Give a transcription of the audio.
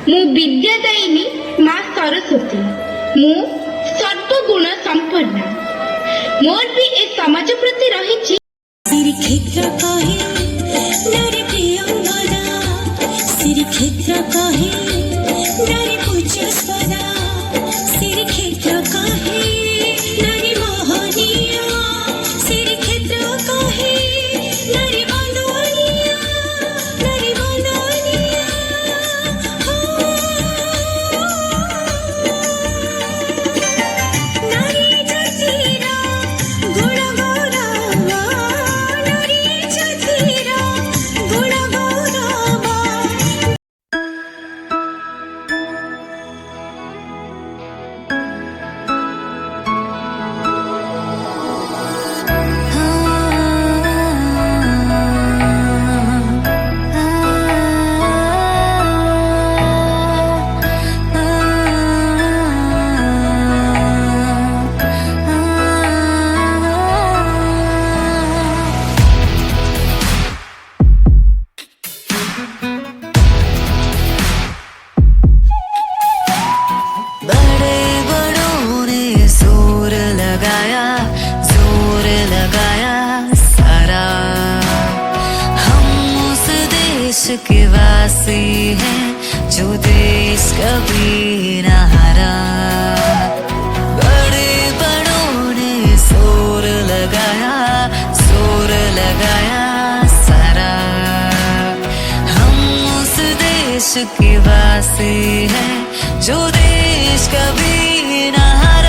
मु विद्यादायिनी माँ सरस्वती मु सर्वगुण संपन्ना मोर भी ए समाज प्रति रही श्रीक्षेत्र कहे नारी प्रियंवदा श्रीक्षेत्र कहे नारी पूज्य स्वदा श्रीक्षेत्र कहे नारी मोहनीय श्रीक्षेत्र कहे नारी वंदनीय नारी वंदनीय नारी जातीरा गुण गौरव नारी जातीरा गुण गौरव बड़े बड़ों ने जोर लगाया सारा हम उस देश के वासी हैं जो देश कभी न हारा बड़े बड़ों ने जोर लगाया सारा हम उस देश के वासी हैं जो देश कभी न हारा